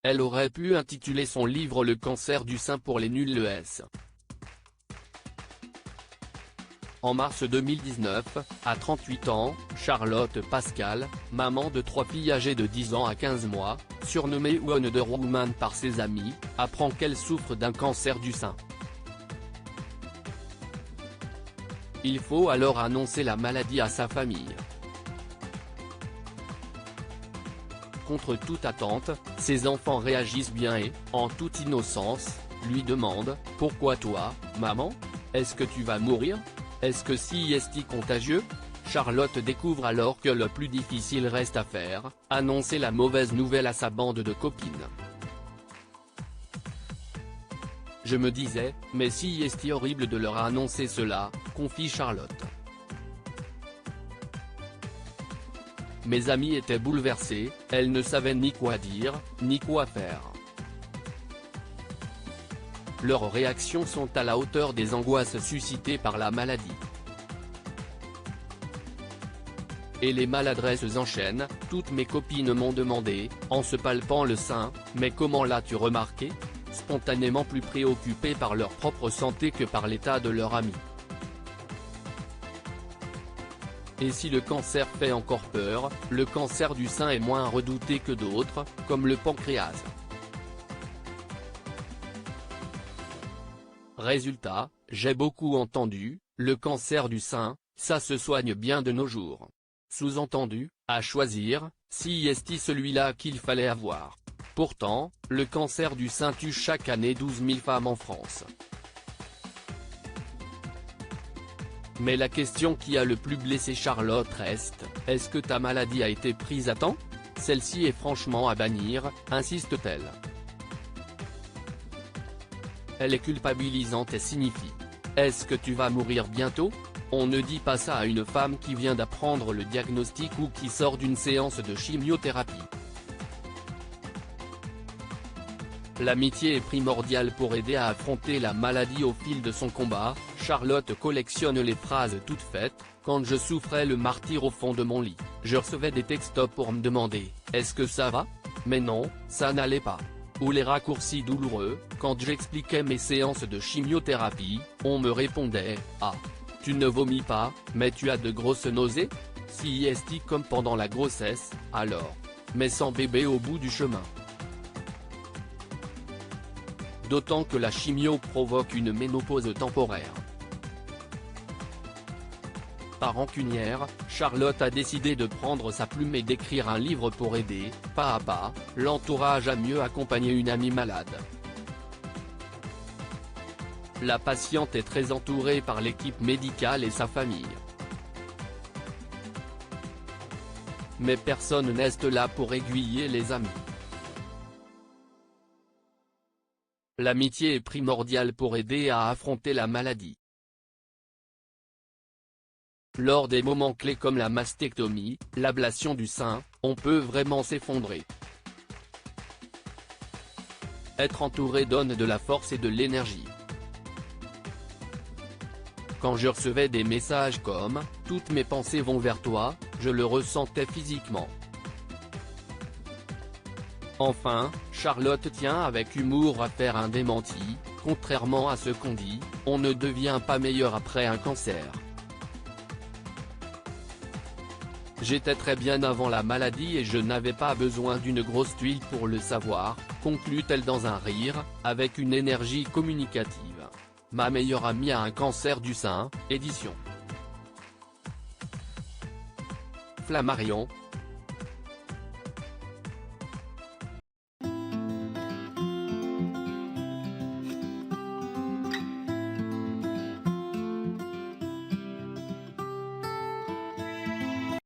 Elle aurait pu intituler son livre Le cancer du sein pour les nuls ES. En mars 2019, à 38 ans, Charlotte Pascal, maman de 3 filles âgées de 10 ans à 15 mois, surnommée Wonder Woman par ses amis, apprend qu'elle souffre d'un cancer du sein. Il faut alors annoncer la maladie à sa famille. Contre toute attente, ses enfants réagissent bien et, en toute innocence, lui demandent « Pourquoi toi, maman? Est-ce que tu vas mourir? Est-ce que si est contagieux ?» Charlotte découvre alors que le plus difficile reste à faire, annoncer la mauvaise nouvelle à sa bande de copines. Je me disais, mais si est horrible de leur annoncer cela, confie Charlotte. Mes amies étaient bouleversées, elles ne savaient ni quoi dire, ni quoi faire. Leurs réactions sont à la hauteur des angoisses suscitées par la maladie. Et les maladresses enchaînent, toutes mes copines m'ont demandé, en se palpant le sein, mais comment l'as-tu remarqué ? Spontanément plus préoccupées par leur propre santé que par l'état de leur ami. Et si le cancer fait encore peur, le cancer du sein est moins redouté que d'autres, comme le pancréas. Résultat, j'ai beaucoup entendu, le cancer du sein, ça se soigne bien de nos jours. Sous-entendu, à choisir, si est celui-là qu'il fallait avoir. Pourtant, le cancer du sein tue chaque année 12 000 femmes en France. Mais la question qui a le plus blessé Charlotte reste, est-ce que ta maladie a été prise à temps? Celle-ci est franchement à bannir, insiste-t-elle. Elle est culpabilisante et signifie. Est-ce que tu vas mourir bientôt? On ne dit pas ça à une femme qui vient d'apprendre le diagnostic ou qui sort d'une séance de chimiothérapie. L'amitié est primordiale pour aider à affronter la maladie au fil de son combat. Charlotte collectionne les phrases toutes faites, quand je souffrais le martyre au fond de mon lit, je recevais des textos pour me demander, est-ce que ça va? Mais non, ça n'allait pas. Ou les raccourcis douloureux, quand j'expliquais mes séances de chimiothérapie, on me répondait, ah, tu ne vomis pas, mais tu as de grosses nausées? Si est comme pendant la grossesse, alors. Mais sans bébé au bout du chemin. D'autant que la chimio provoque une ménopause temporaire. Par rancunière, Charlotte a décidé de prendre sa plume et d'écrire un livre pour aider, pas à pas, l'entourage à mieux accompagner une amie malade. La patiente est très entourée par l'équipe médicale et sa famille. Mais personne n'est là pour aiguiller les amis. L'amitié est primordiale pour aider à affronter la maladie. Lors des moments clés comme la mastectomie, l'ablation du sein, on peut vraiment s'effondrer. Être entouré donne de la force et de l'énergie. Quand je recevais des messages comme « Toutes mes pensées vont vers toi », je le ressentais physiquement. Enfin, Charlotte tient avec humour à faire un démenti, contrairement à ce qu'on dit, on ne devient pas meilleur après un cancer. J'étais très bien avant la maladie et je n'avais pas besoin d'une grosse tuile pour le savoir, conclut-elle dans un rire, avec une énergie communicative. Ma meilleure amie a un cancer du sein, édition Flammarion.